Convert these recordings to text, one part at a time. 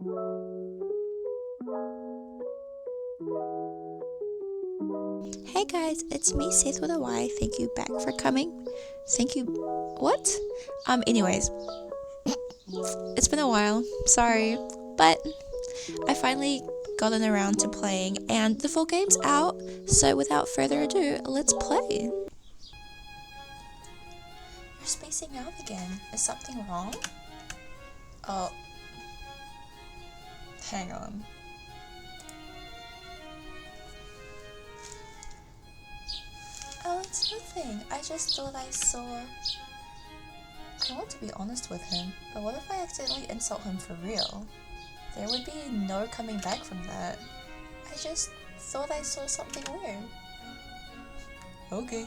Hey guys, it's me, SethWithaY. Thank you back for coming. Thank you. What? Anyways, it's been a while. Sorry. But I finally gotten around to playing and the full game's out. So without further ado, let's play. You're spacing out again. Is something wrong? Oh. Hang on. Oh, it's nothing. I just thought I saw... I want to be honest with him, but what if I accidentally insult him for real? There would be no coming back from that. I just thought I saw something weird. Okay.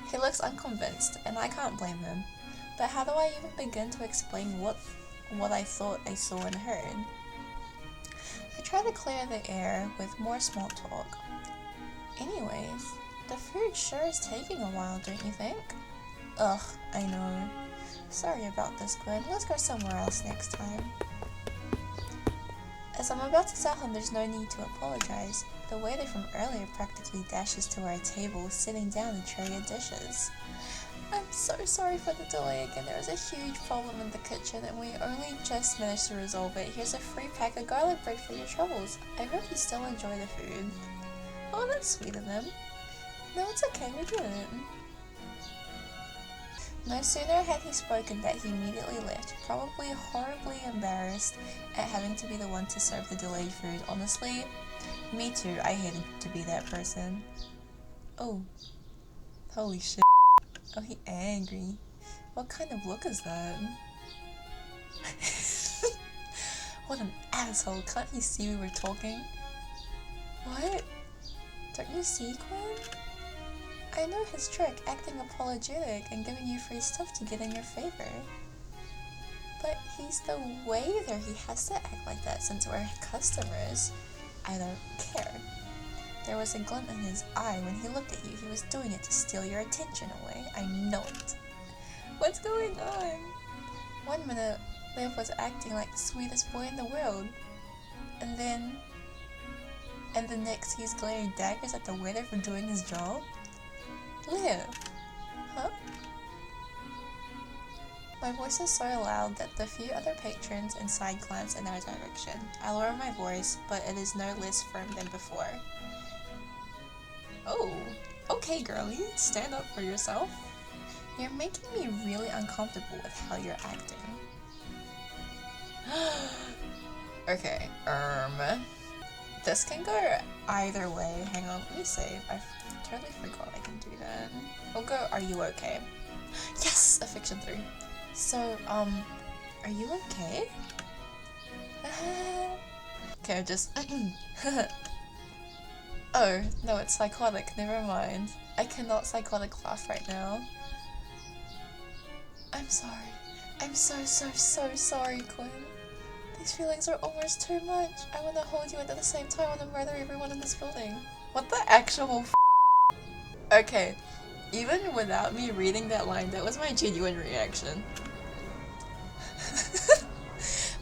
He looks unconvinced, and I can't blame him. But how do I even begin to explain what I thought I saw and heard? I try to clear the air with more small talk. Anyways, the food sure is taking a while, don't you think? Ugh, I know. Sorry about this, Gwen. Let's go somewhere else next time. As I'm about to tell him there's no need to apologize, the waiter from earlier practically dashes to our table, sitting down a tray of dishes. I'm so sorry for the delay again. There was a huge problem in the kitchen and we only just managed to resolve it. Here's a free pack of garlic bread for your troubles. I hope you still enjoy the food. Oh, that's sweet of them. No, it's okay, we get it. No sooner had he spoken that he immediately left, probably horribly embarrassed at having to be the one to serve the delayed food. Honestly, me too, I hated to be that person. Oh, holy shit. Oh, he angry. What kind of look is that? What an asshole, can't he see we were talking? What? Don't you see, Gwen? I know his trick, acting apologetic and giving you free stuff to get in your favor. But he's the waiter, he has to act like that since we're customers. I don't care. There was a glint in his eye when he looked at you. He was doing it to steal your attention away. I know it. What's going on? 1 minute, Liv was acting like the sweetest boy in the world. And the next he's glaring daggers at the waiter for doing his job? Liv! Huh? My voice is so loud that the few other patrons inside glance in our direction. I lower my voice, but it is no less firm than before. Oh, okay girlie, stand up for yourself. You're making me really uncomfortable with how you're acting. Okay, this can go either way. Hang on, let me save. I totally forgot I can do that. We'll go, are you okay? Yes! Affliction 3. So, are you okay? Okay, just... Oh, no, it's psychotic. Never mind. I cannot psychotic laugh right now. I'm sorry. I'm so sorry, Quinn. These feelings are almost too much. I want to hold you and at the same time I want to murder everyone in this building. What the actual f***? Okay, even without me reading that line, that was my genuine reaction.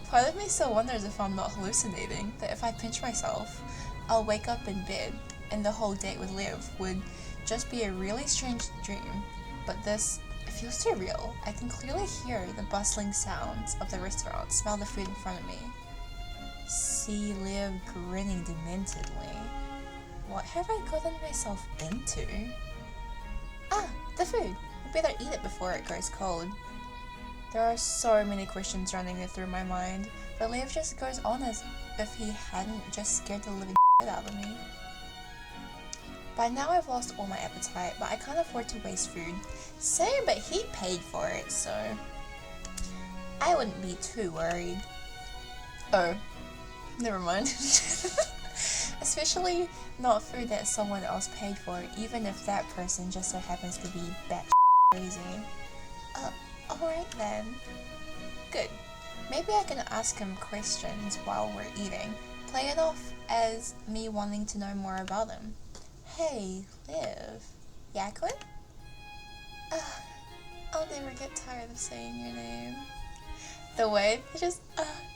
Part of me still wonders if I'm not hallucinating, that if I pinch myself, I'll wake up in bed and the whole date with Liv would just be a really strange dream. But this, it feels too real. I can clearly hear the bustling sounds of the restaurant, smell the food in front of me. See Liv grinning dementedly. What have I gotten myself into? Ah, the food! I better eat it before it goes cold. There are so many questions running through my mind, but Liv just goes on as if he hadn't just scared the living shit out of me. By now I've lost all my appetite, but I can't afford to waste food. Same, but he paid for it, so I wouldn't be too worried. Oh, never mind. Especially not food that someone else paid for, even if that person just so happens to be batshit crazy. Alright then. Good. Maybe I can ask him questions while we're eating, play it off as me wanting to know more about him. Hey, Liv. Yaklin? I'll never get tired of saying your name. The way it just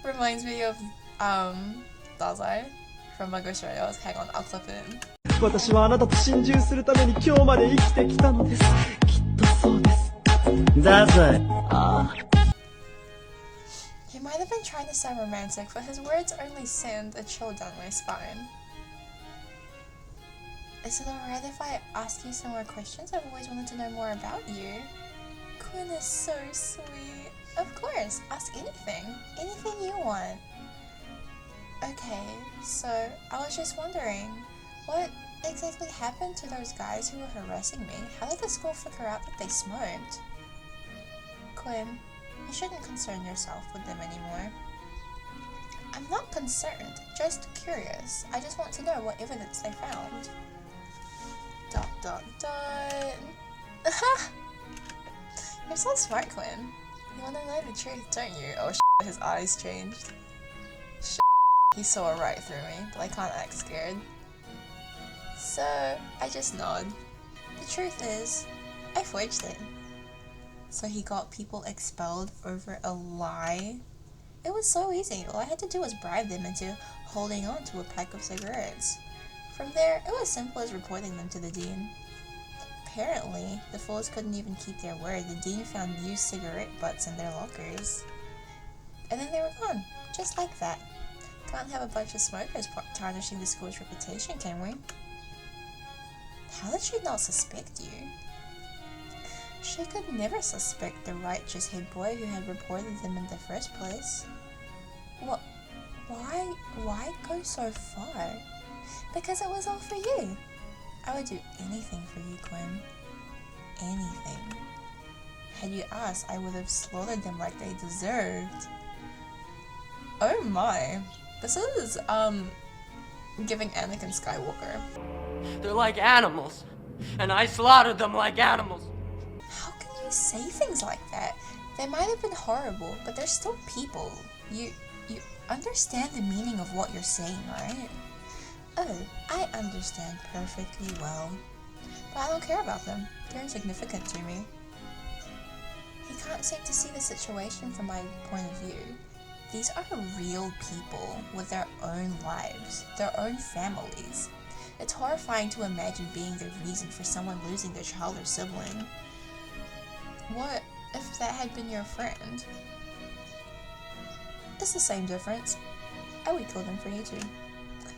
reminds me of Dazai from My Ghost Radios. Hang on, I'll clip it in. 私はあなたと心中するために今日まで生きてきたのです。きっとそうです。だぜ。He might have been trying to sound romantic, but his words only send a chill down my spine. Is it alright if I ask you some more questions? I've always wanted to know more about you. Quinn is so sweet. Of course, ask anything. Anything you want. Okay, so I was just wondering, what exactly happened to those guys who were harassing me? How did the school figure out that they smoked? Quinn, you shouldn't concern yourself with them anymore. I'm not concerned, just curious. I just want to know what evidence they found. ... You're so smart, Quinn. You want to know the truth, don't you? Oh shit, his eyes changed. Shit, he saw right through me, but I can't act scared. So, I just nod. The truth is, I forged it. So he got people expelled over a lie? It was so easy. All I had to do was bribe them into holding on to a pack of cigarettes. From there, it was simple as reporting them to the dean. Apparently, the fools couldn't even keep their word. The dean found used cigarette butts in their lockers. And then they were gone, just like that. Can't have a bunch of smokers tarnishing the school's reputation, can we? How did she not suspect you? She could never suspect the righteous head boy who had reported them in the first place. What? Why go so far? Because it was all for you. I would do anything for you, Quinn. Anything. Had you asked, I would have slaughtered them like they deserved. Oh my. This is, giving Anakin Skywalker. They're like animals, and I slaughtered them like animals. How can you say things like that? They might have been horrible, but they're still people. You understand the meaning of what you're saying, right? Oh, I understand perfectly well. But I don't care about them. They're insignificant to me. He can't seem to see the situation from my point of view. These are real people with their own lives, their own families. It's horrifying to imagine being the reason for someone losing their child or sibling. What if that had been your friend? It's the same difference. I would kill them for you too.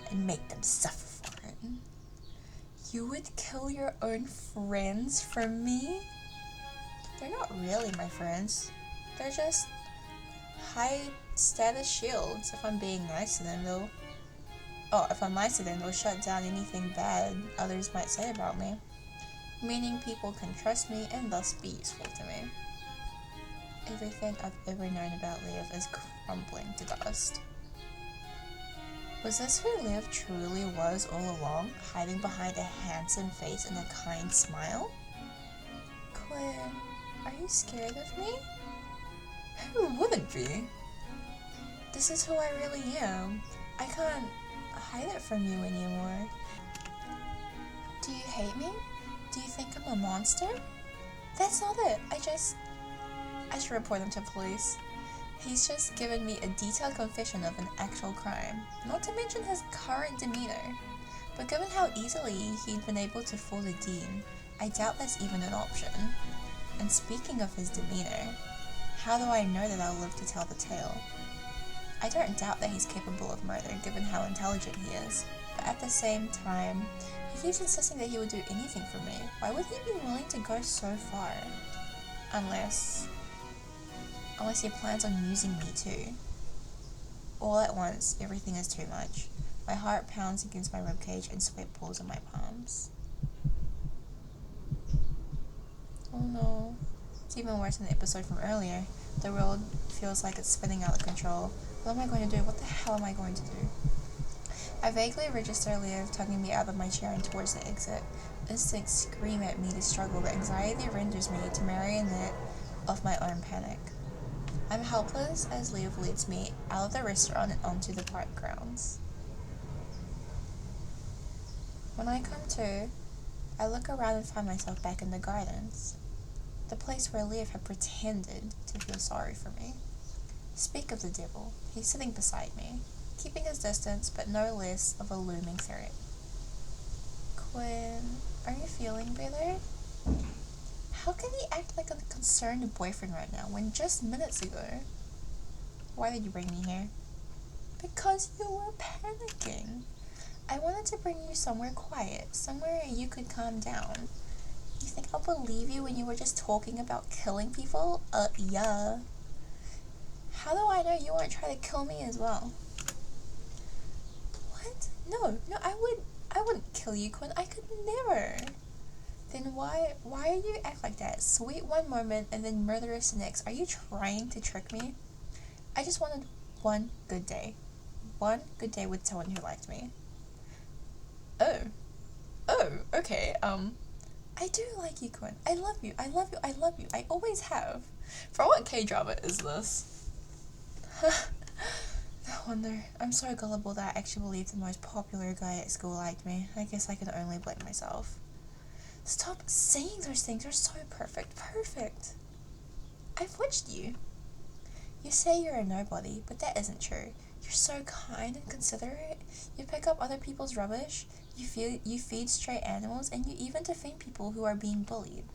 And make them suffer for it. You would kill your own friends for me? They're not really my friends. They're just high status shields if I'm being nice to them though. Oh, if I'm nice to them, they'll shut down anything bad others might say about me. Meaning people can trust me and thus be useful to me. Everything I've ever known about Liv is crumbling to dust. Was this who Liv truly was all along, hiding behind a handsome face and a kind smile? Quinn, are you scared of me? Who wouldn't be? This is who I really am. I can't hide it from you anymore. Do you hate me? Do you think I'm a monster? That's not it. I should report him to police. He's just given me a detailed confession of an actual crime, not to mention his current demeanor. But given how easily he'd been able to fool the dean, I doubt that's even an option. And speaking of his demeanor, how do I know that I'll live to tell the tale? I don't doubt that he's capable of murder, given how intelligent he is, but at the same time, he keeps insisting that he would do anything for me. Why would he be willing to go so far? Unless he plans on using me too. All at once, everything is too much. My heart pounds against my ribcage and sweat pools on my palms. Oh no. It's even worse than the episode from earlier. The world feels like it's spinning out of control. What am I going to do? What the hell am I going to do? I vaguely register Liv tugging me out of my chair and towards the exit. Instincts scream at me to struggle, but anxiety renders me to marionette of my own panic. I'm helpless as Liv leads me out of the restaurant and onto the park grounds. When I come to, I look around and find myself back in the gardens. The place where Liv had pretended to feel sorry for me. Speak of the devil, he's sitting beside me, keeping his distance but no less of a looming threat. Quinn, are you feeling better? How can he act like a concerned boyfriend right now when just minutes ago? Why did you bring me here? Because you were panicking. I wanted to bring you somewhere quiet, somewhere you could calm down. You think I'll believe you when you were just talking about killing people? Yeah. How do I know you weren't trying to kill me as well? What? No, I wouldn't kill you, Quinn. I could never. Then why are you act like that? Sweet one moment and then murderous the next. Are you trying to trick me? I just wanted one good day. One good day with someone who liked me. Oh, okay, I do like you, Quinn. I love you. I always have. For what K-drama is this? No wonder. I'm so gullible that I actually believed the most popular guy at school liked me. I guess I can only blame myself. Stop saying those things. You're so perfect. Perfect. I've watched you. You say you're a nobody, but that isn't true. You're so kind and considerate. You pick up other people's rubbish. You feed stray animals, and you even defend people who are being bullied.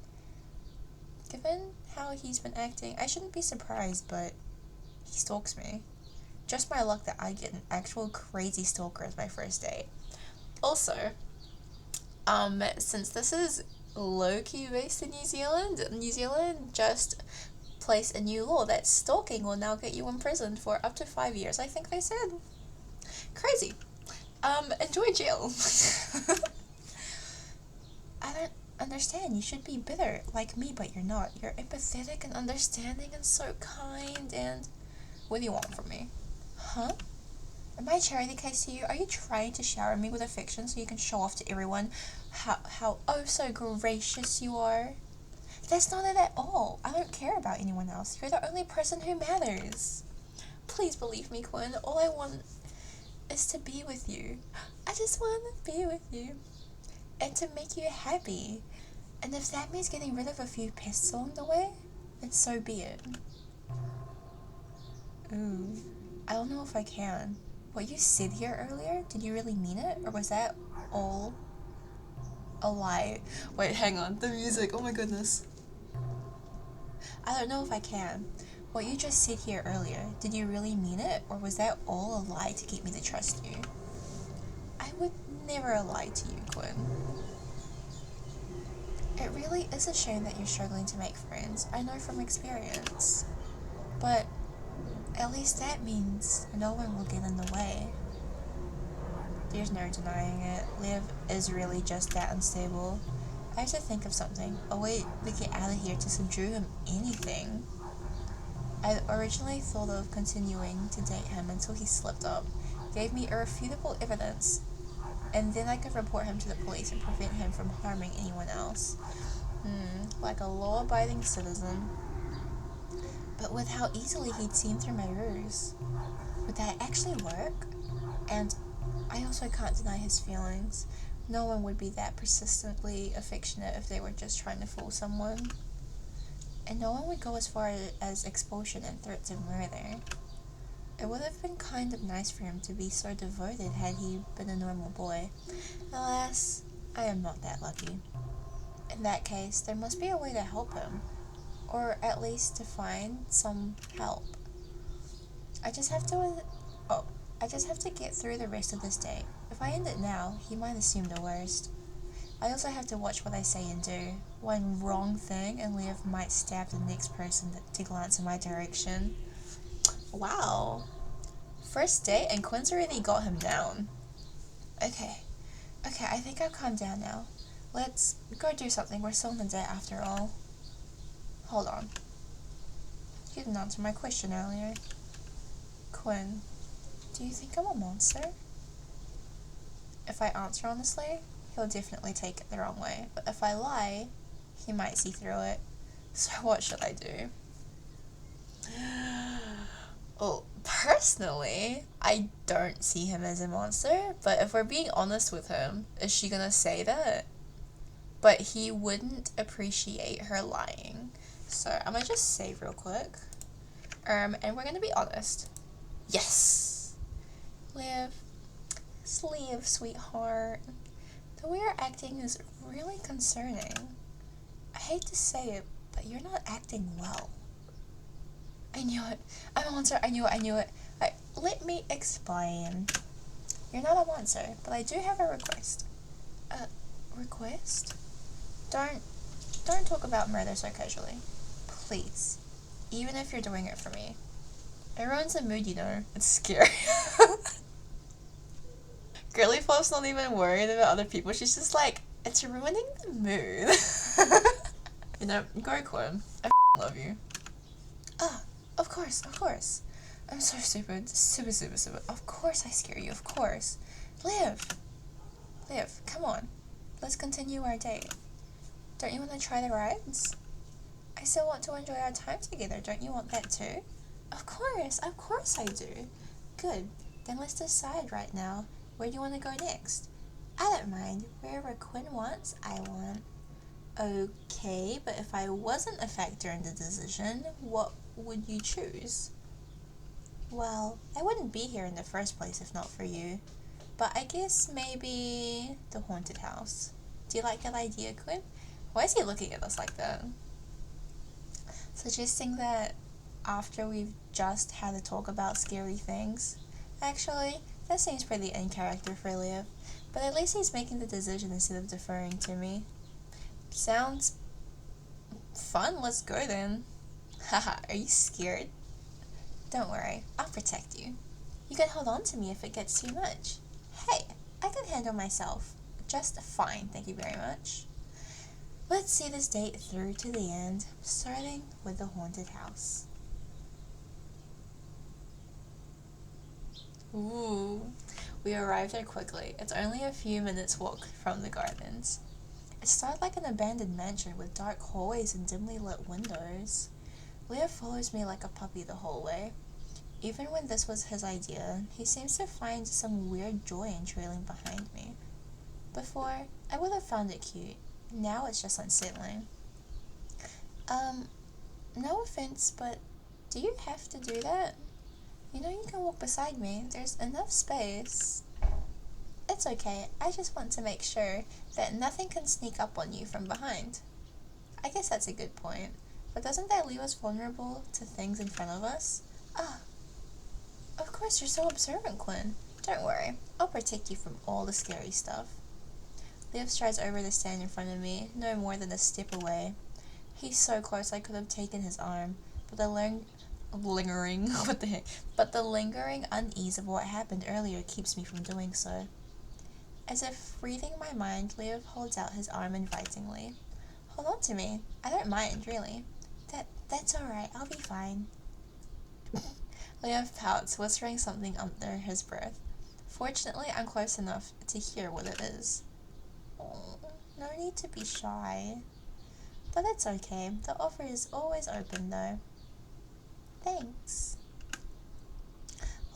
Given how he's been acting, I shouldn't be surprised, but he stalks me. Just my luck that I get an actual crazy stalker as my first date. Also, since this is low-key based in New Zealand just placed a new law that stalking will now get you imprisoned for up to 5 years, I think they said. Crazy. Enjoy jail. I don't understand. You should be bitter like me, but you're not. You're empathetic and understanding and so kind and... What do you want from me? Huh? Am I a charity case to you? Are you trying to shower me with affection so you can show off to everyone how oh so gracious you are? That's not it at all. I don't care about anyone else. You're the only person who matters. Please believe me, Quinn. All I want is to be with you. I just want to be with you. And to make you happy. And if that means getting rid of a few pests along the way, then so be it. Ooh. I don't know if I can. What you said here earlier, did you really mean it? Or was that all a lie? Wait, hang on. The music. Oh my goodness. I don't know if I can. What you just said here earlier, did you really mean it? Or was that all a lie to get me to trust you? I would never lie to you, Quinn. It really is a shame that you're struggling to make friends. I know from experience. But at least that means no one will get in the way. There's no denying it. Liv is really just that unstable. I have to think of something. A way to get out of here to subdue him anything. I originally thought of continuing to date him until he slipped up, gave me irrefutable evidence, and then I could report him to the police and prevent him from harming anyone else. Like a law-abiding citizen. But with how easily he'd seen through my ruse, would that actually work? And I also can't deny his feelings. No one would be that persistently affectionate if they were just trying to fool someone. And no one would go as far as expulsion and threats of murder. It would have been kind of nice for him to be so devoted had he been a normal boy. Alas, I am not that lucky. In that case, there must be a way to help him. Or at least to find some help. I just have to get through the rest of this day. If I end it now, he might assume the worst. I also have to watch what I say and do. One wrong thing and Liv might stab the next person to glance in my direction. Wow. First date and Quinn's already got him down. Okay, I think I've calmed down now. Let's go do something. We're still on the date after all. Hold on. You didn't answer my question earlier. Quinn, do you think I'm a monster? If I answer honestly, he'll definitely take it the wrong way. But if I lie, he might see through it. So what should I do? Well, personally, I don't see him as a monster. But if we're being honest with him, is she gonna say that? But he wouldn't appreciate her lying. So I'm gonna just save real quick. And we're gonna be honest. Yes! Liv, sweetheart. The way you're acting is really concerning. I hate to say it, but you're not acting well. I knew it. I'm a monster. I knew it. Let me explain. You're not a monster, but I do have a request. Request? Don't talk about murder so casually. Please. Even if you're doing it for me. It ruins the mood, you know. It's scary. Girly Pop's not even worried about other people. She's just like, it's ruining the mood. You know, go Quinn. I love you. Of course. I'm so stupid. Super. Of course I scare you, of course. Liv, come on. Let's continue our date. Don't you want to try the rides? I still want to enjoy our time together. Don't you want that too? Of course I do. Good. Then let's decide right now. Where do you want to go next? I don't mind. Wherever Quinn wants, I want. Okay, but if I wasn't a factor in the decision, what would you choose? Well, I wouldn't be here in the first place if not for you. But I guess maybe the haunted house. Do you like that idea, Quinn? Why is he looking at us like that? Suggesting that after we've just had a talk about scary things. Actually, that seems pretty in character for Liv, but at least he's making the decision instead of deferring to me. Sounds fun, let's go then. Haha, are you scared? Don't worry, I'll protect you. You can hold on to me if it gets too much. Hey, I can handle myself. Just fine, thank you very much. Let's see this date through to the end, starting with the haunted house. Ooh, we arrived there quickly. It's only a few minutes walk from the gardens. It started like an abandoned mansion with dark hallways and dimly lit windows. Leo follows me like a puppy the whole way. Even when this was his idea, he seems to find some weird joy in trailing behind me. Before, I would have found it cute. Now it's just unsettling. No offense, but do you have to do that? You know you can walk beside me. There's enough space. It's okay. I just want to make sure that nothing can sneak up on you from behind. I guess that's a good point. But doesn't that leave us vulnerable to things in front of us? Of course you're so observant, Quinn. Don't worry. I'll protect you from all the scary stuff. Leo strides over to stand in front of me, no more than a step away. He's so close I could have taken his arm, but the lingering unease of what happened earlier keeps me from doing so. As if reading my mind, Leo holds out his arm invitingly. Hold on to me. I don't mind, really. That's alright, I'll be fine. Leo pouts, whispering something under his breath. Fortunately, I'm close enough to hear what it is. Oh, no need to be shy. But it's okay. The offer is always open, though. Thanks.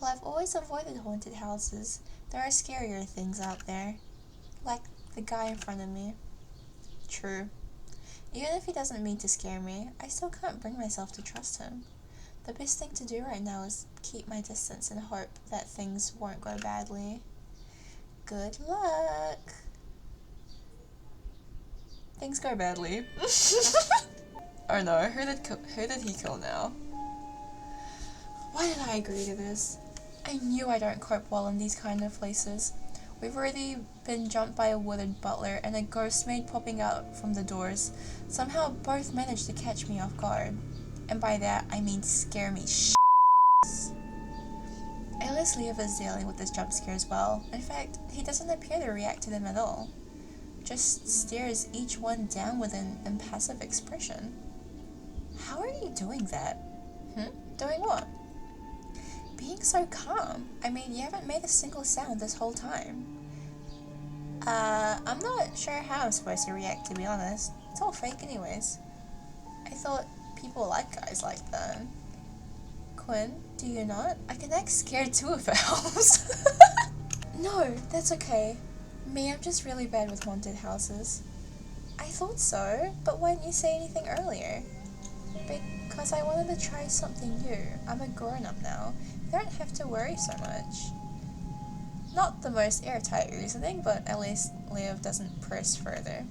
Well, I've always avoided haunted houses. There are scarier things out there. Like the guy in front of me. True. Even if he doesn't mean to scare me, I still can't bring myself to trust him. The best thing to do right now is keep my distance and hope that things won't go badly. Good luck! Things go badly. Oh no, who did he kill now? Why did I agree to this? I knew I don't cope well in these kind of places. We've already been jumped by a wooded butler and a ghost maid popping out from the doors. Somehow both managed to catch me off guard. And by that, I mean scare me Alice Leo is dealing with this jump scare as well. In fact, he doesn't appear to react to them at all. Just stares each one down with an impassive expression. How are you doing that? Doing what? Being so calm. I mean, you haven't made a single sound this whole time. I'm not sure how I'm supposed to react, to be honest. It's all fake anyways. I thought people like guys like that. Quinn, do you not? I can act scared too if it helps. No, that's okay. Me, I'm just really bad with haunted houses. I thought so, but why didn't you say anything earlier? Because I wanted to try something new. I'm a grown-up now. I don't have to worry so much. Not the most airtight reasoning, but at least Leo doesn't press further.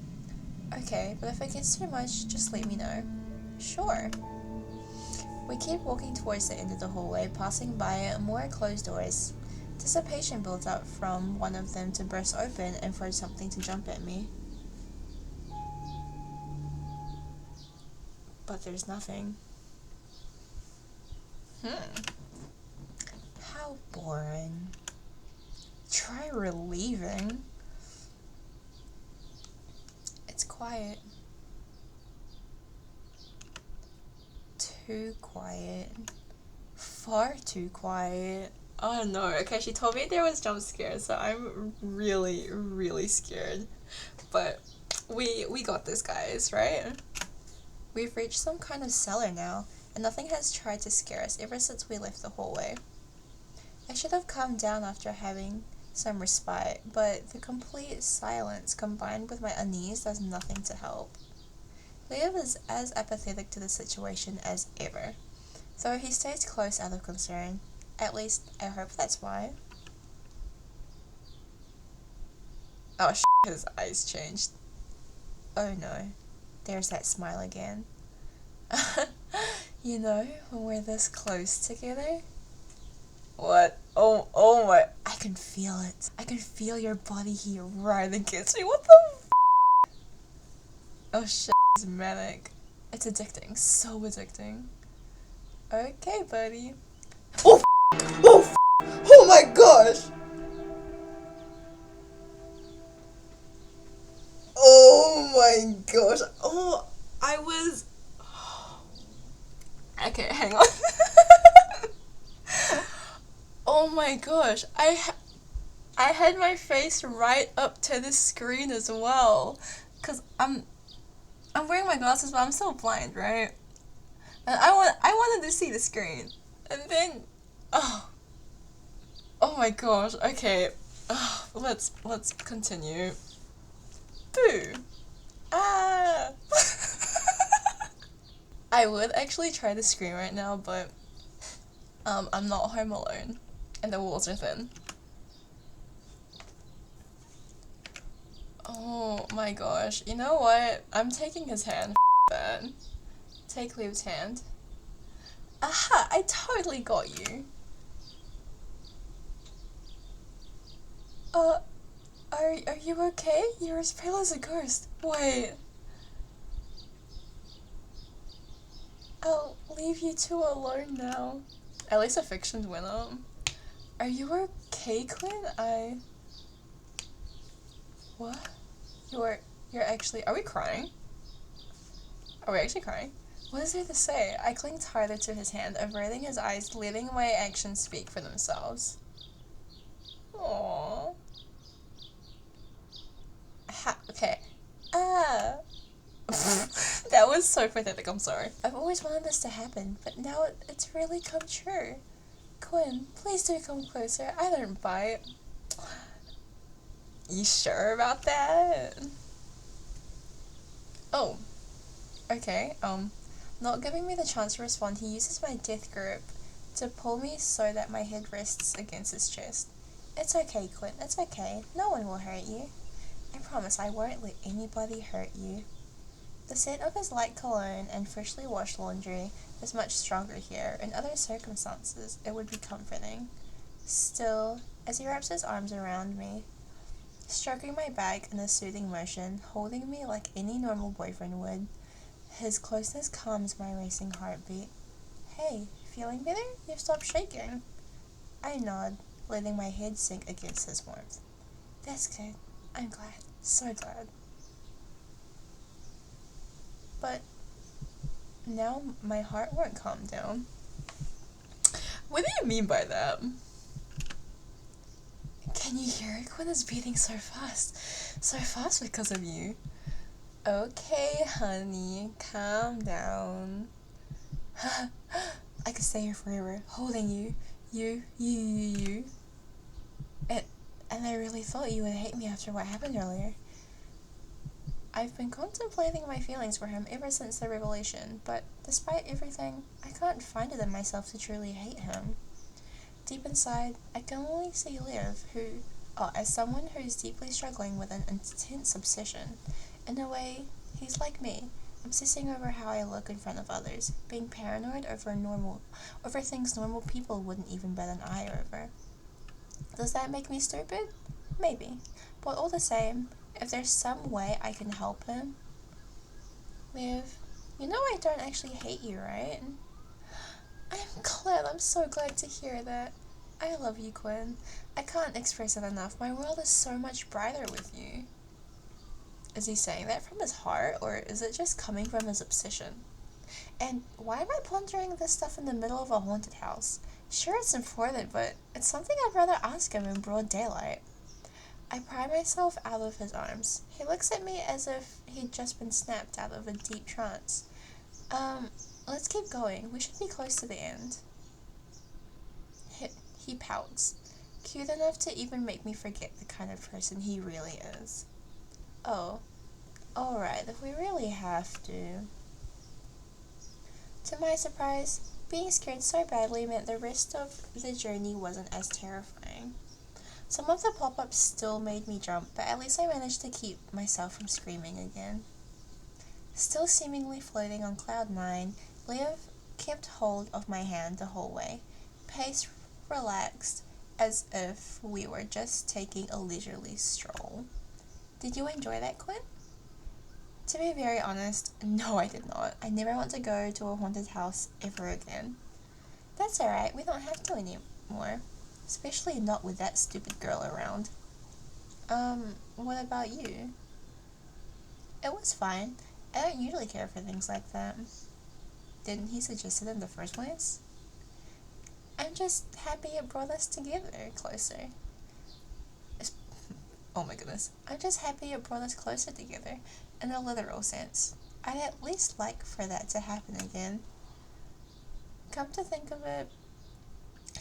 Okay, but if it gets too much, just let me know. Sure. We keep walking towards the end of the hallway, passing by more closed doors. Anticipation builds up from one of them to burst open and for something to jump at me. But there's nothing. How boring. Try relieving. It's quiet. Too quiet. Far too quiet. Oh no, okay, she told me there was jump scares, so I'm really, really scared. But we got this, guys, right? We've reached some kind of cellar now, and nothing has tried to scare us ever since we left the hallway. I should have calmed down after having some respite, but the complete silence combined with my unease does nothing to help. Leo is as apathetic to the situation as ever, though he stays close out of concern. At least, I hope that's why. Oh his eyes changed. Oh no, there's that smile again. You know, when we're this close together? What? Oh my, I can feel it. I can feel your body heat right against me. What the Oh is manic. It's addicting, so addicting. Okay, buddy. Oh Oh oh my gosh! Oh my gosh. Oh, I was... Okay, hang on. Oh my gosh. I had my face right up to the screen as well. Cause I'm wearing my glasses, but I'm still blind, right? And I wanted to see the screen. And then... Oh my gosh. Okay. Let's continue. Boo. Ah. I would actually try to scream right now, but I'm not home alone, and the walls are thin. Oh my gosh, you know what? I'm taking his hand. That. Take Leo's hand. Aha! I totally got you. Are you okay? You're as pale as a ghost. Wait. I'll leave you two alone now. At least affections went up. Are you okay, Quinn? What? You're actually... Are we crying? Are we actually crying? What is there to say? I cling tighter to his hand, averting his eyes, letting my actions speak for themselves. Aww. Okay. That was so pathetic, I'm sorry. I've always wanted this to happen, but now it's really come true. Quinn, please do come closer. I don't bite. You sure about that? Oh. Okay, not giving me the chance to respond, he uses my death grip to pull me so that my head rests against his chest. It's okay, Quinn, it's okay. No one will hurt you. I promise I won't let anybody hurt you. The scent of his light cologne and freshly washed laundry is much stronger here. In other circumstances, it would be comforting. Still, as he wraps his arms around me, stroking my back in a soothing motion, holding me like any normal boyfriend would, his closeness calms my racing heartbeat. Hey, feeling better? You've stopped shaking. I nod, letting my head sink against his warmth. That's good. I'm glad. So glad. But now my heart won't calm down. What do you mean by that? Can you hear it? Quinn is beating so fast. So fast because of you. Okay, honey, calm down. I could stay here forever, holding you. You. And I really thought you would hate me after what happened earlier. I've been contemplating my feelings for him ever since the revelation, but despite everything, I can't find it in myself to truly hate him. Deep inside, I can only see Liv, as someone who's deeply struggling with an intense obsession. In a way, he's like me, obsessing over how I look in front of others, being paranoid over things normal people wouldn't even bat an eye over. Does that make me stupid? Maybe. But all the same, if there's some way I can help him... Liv, you know I don't actually hate you, right? I'm so glad to hear that. I love you, Quinn. I can't express it enough. My world is so much brighter with you. Is he saying that from his heart, or is it just coming from his obsession? And why am I pondering this stuff in the middle of a haunted house? Sure, it's important, but it's something I'd rather ask him in broad daylight. I pry myself out of his arms. He looks at me as if he'd just been snapped out of a deep trance. Let's keep going. We should be close to the end. He pouts, cute enough to even make me forget the kind of person he really is. Oh, alright, if we really have to. To my surprise, being scared so badly meant the rest of the journey wasn't as terrifying. Some of the pop-ups still made me jump, but at least I managed to keep myself from screaming again. Still seemingly floating on cloud 9, Liv kept hold of my hand the whole way, pace relaxed, as if we were just taking a leisurely stroll. Did you enjoy that, Quinn? To be very honest, no I did not. I never want to go to a haunted house ever again. That's alright, we don't have to anymore. Especially not with that stupid girl around. What about you? It was fine. I don't usually care for things like that. Didn't he suggest it in the first place? I'm just happy it brought us together closer. Oh my goodness. I'm just happy it brought us closer together, in a literal sense. I'd at least like for that to happen again. Come to think of it,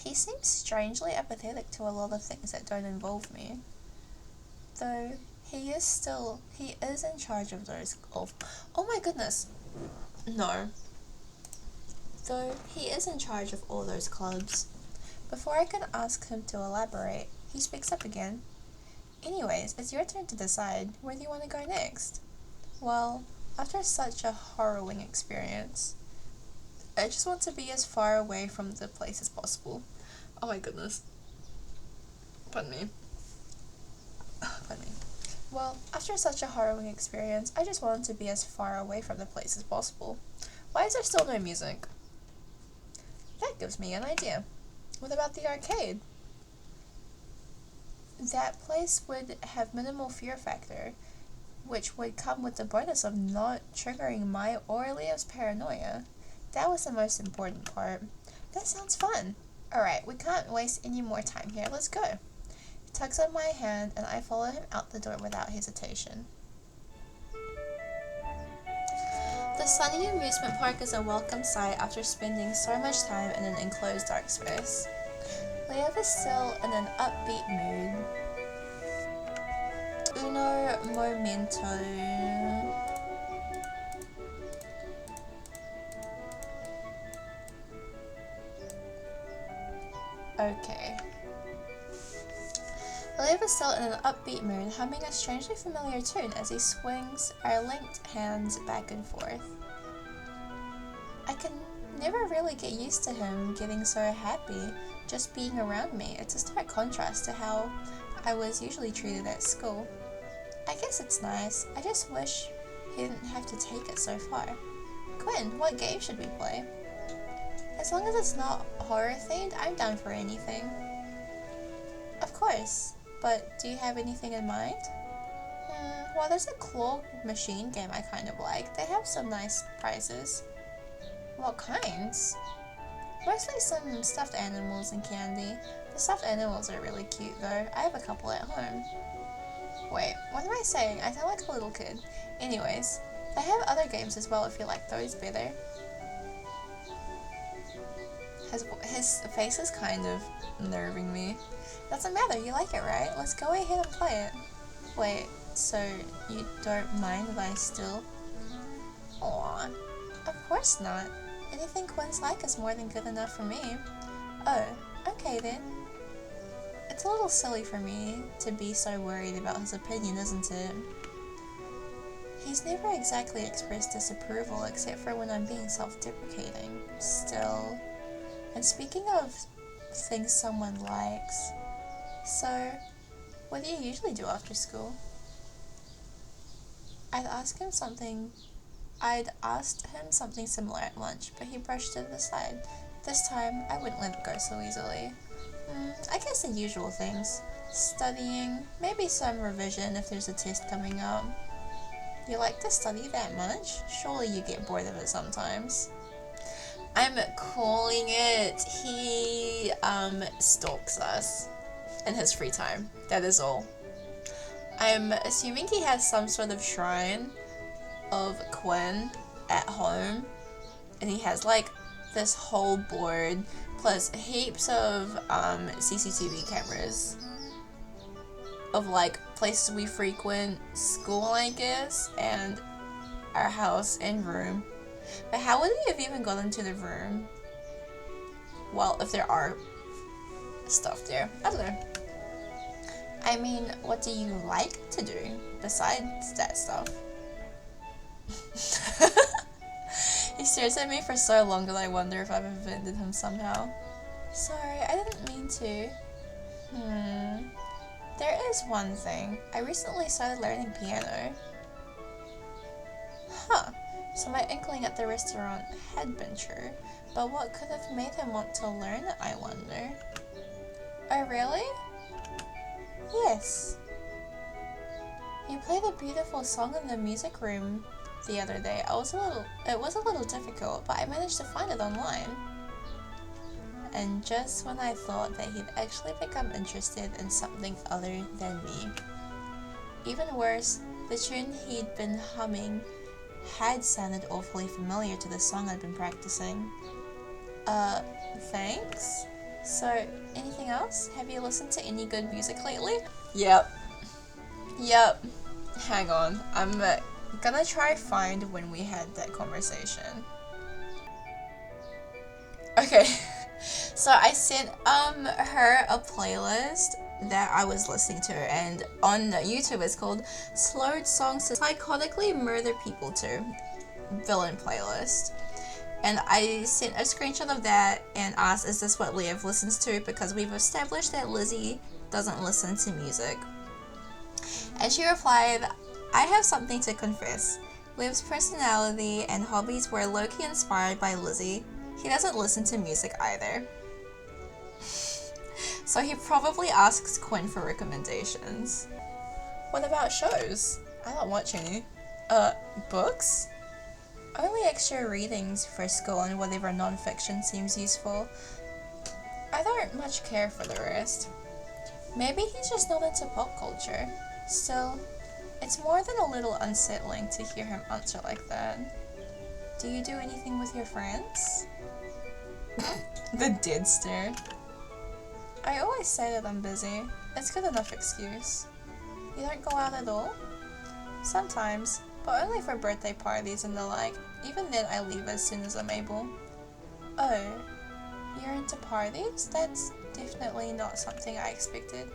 he seems strangely apathetic to a lot of things that don't involve me. Though, he is in charge of those, oh my goodness, no. Though, he is in charge of all those clubs. Before I can ask him to elaborate, he speaks up again. Anyways, it's your turn to decide. Where do you want to go next? Well, after such a harrowing experience, I just want to be as far away from the place as possible. Oh my goodness. Pardon me. Well, after such a harrowing experience, I just want to be as far away from the place as possible. Why is there still no music? That gives me an idea. What about the arcade? That place would have minimal fear factor, which would come with the bonus of not triggering my or Leo's paranoia. That was the most important part. That sounds fun. Alright, we can't waste any more time here. Let's go. He tugs on my hand and I follow him out the door without hesitation. The sunny amusement park is a welcome sight after spending so much time in an enclosed dark space. Leo is still in an upbeat mood. Uno momento. Okay. Leo is still in an upbeat mood, humming a strangely familiar tune as he swings our linked hands back and forth. I can never really get used to him getting so happy just being around me. It's a stark contrast to how I was usually treated at school. I guess it's nice. I just wish he didn't have to take it so far. Quinn, what game should we play? As long as it's not horror themed, I'm down for anything. Of course, but do you have anything in mind? Well, there's a claw machine game I kind of like. They have some nice prizes. What kinds? Mostly some stuffed animals and candy. The stuffed animals are really cute though. I have a couple at home. Wait, what am I saying? I sound like a little kid. Anyways, they have other games as well if you like those better. His face is kind of nerving me. Doesn't matter, you like it, right? Let's go ahead and play it. Wait, So you don't mind that I still... Aw, of course not. Anything Quinn's like is more than good enough for me. Oh, okay then. It's a little silly for me to be so worried about his opinion, isn't it? He's never exactly expressed disapproval except for when I'm being self-deprecating. Still. And speaking of things someone likes, so what do you usually do after school? I'd asked him something similar at lunch, but he brushed it aside. This time, I wouldn't let it go so easily. I guess the usual things. Studying, maybe some revision if there's a test coming up. You like to study that much? Surely you get bored of it sometimes. I'm calling it. He, stalks us in his free time. That is all. I'm assuming he has some sort of shrine of Quinn at home, and he has like this whole board plus heaps of CCTV cameras of like places we frequent, school I guess, and our house and room. But how would he have even gone into the room? Well, if there are stuff there, I don't know. I mean, what do you like to do besides that stuff? He stares at me for so long that I wonder if I've offended him somehow. Sorry, I didn't mean to. There is one thing. I recently started learning piano. Huh. So my inkling at the restaurant had been true, but what could have made him want to learn it, I wonder? Oh, really? Yes. He played a beautiful song in the music room the other day. It was a little difficult, but I managed to find it online. And just when I thought that he'd actually become interested in something other than me. Even worse, the tune he'd been humming had sounded awfully familiar to the song I'd been practicing. Thanks? So, anything else? Have you listened to any good music lately? Yep. Hang on. I'm gonna try find when we had that conversation. Okay. So I sent her a playlist that I was listening to, and on YouTube it's called Slowed Songs to Psychotically Murder People to Villain Playlist. And I sent a screenshot of that and asked, is this what Liev listens to? Because we've established that Lizzie doesn't listen to music. And she replied, I have something to confess. Liev's personality and hobbies were low-key inspired by Lizzie. He doesn't listen to music either. So he probably asks Quinn for recommendations. What about shows? I don't watch any. Books? Only extra readings for school and whatever non-fiction seems useful. I don't much care for the rest. Maybe he's just not into pop culture. Still, it's more than a little unsettling to hear him answer like that. Do you do anything with your friends? The dead stare. I always say that I'm busy. It's good enough excuse. You don't go out at all? Sometimes, but only for birthday parties and the like. Even then I leave as soon as I'm able. Oh, you're into parties? That's definitely not something I expected.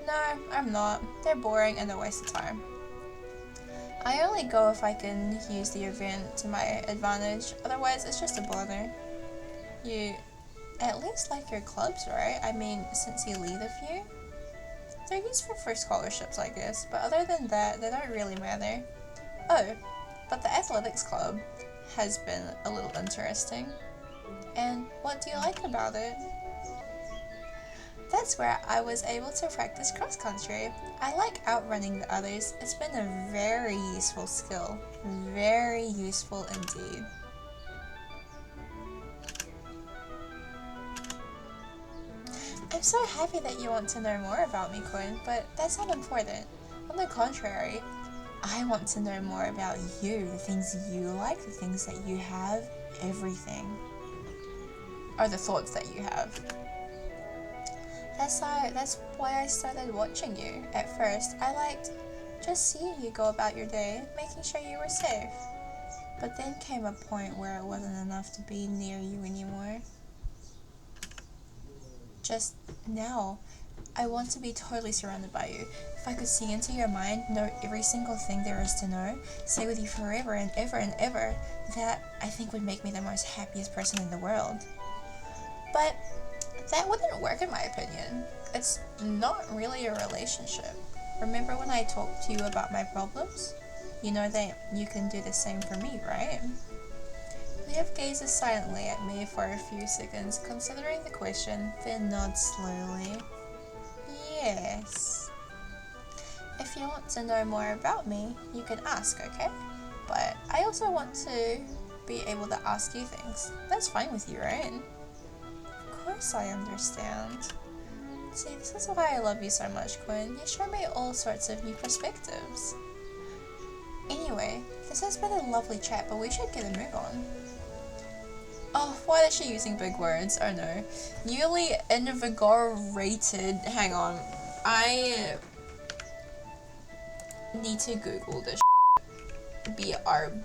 No, I'm not. They're boring and a waste of time. I only go if I can use the event to my advantage, otherwise it's just a bother. You at least like your clubs, right? I mean, since you lead a few? They're used for scholarships, I guess, but other than that, they don't really matter. Oh, but the athletics club has been a little interesting. And what do you like about it? That's where I was able to practice cross country. I like outrunning the others. It's been a very useful skill. Very useful indeed. I'm so happy that you want to know more about me, Quinn, but that's not important. On the contrary, I want to know more about you, the things you like, the things that you have, everything. Or the thoughts that you have. That's why I started watching you. At first, I liked just seeing you go about your day, making sure you were safe. But then came a point where it wasn't enough to be near you anymore. Just now, I want to be totally surrounded by you. If I could see into your mind, know every single thing there is to know, stay with you forever and ever, that I think would make me the most happiest person in the world. But that wouldn't work in my opinion. It's not really a relationship. Remember when I talked to you about my problems? You know that you can do the same for me, right? Lev gazes silently at me for a few seconds, considering the question, then nods slowly. Yes. If you want to know more about me, you can ask, okay? But I also want to be able to ask you things. That's fine with you, right? Of course I understand. See, this is why I love you so much, Quinn. You show me all sorts of new perspectives. Anyway, this has been a lovely chat, but we should get a move on. Oh, why is she using big words? Oh no. Newly invigorated. Hang on. I need to Google this. BRB.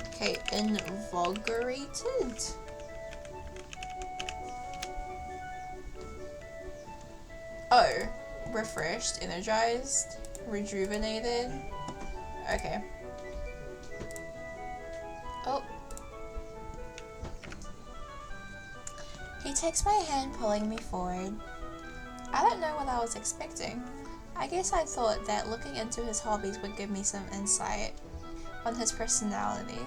Okay, invigorated? Oh, refreshed, energized, rejuvenated. Okay. Oh. He takes my hand, pulling me forward. I don't know what I was expecting. I guess I thought that looking into his hobbies would give me some insight on his personality,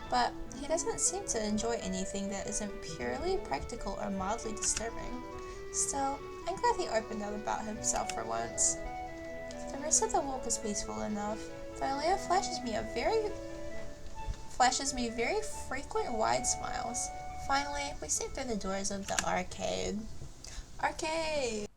but he doesn't seem to enjoy anything that isn't purely practical or mildly disturbing. Still, I'm glad he opened up about himself for once. The rest of the walk is peaceful enough, though Leo flashes me very frequent wide smiles. Finally, we step through the doors of the arcade. Arcade!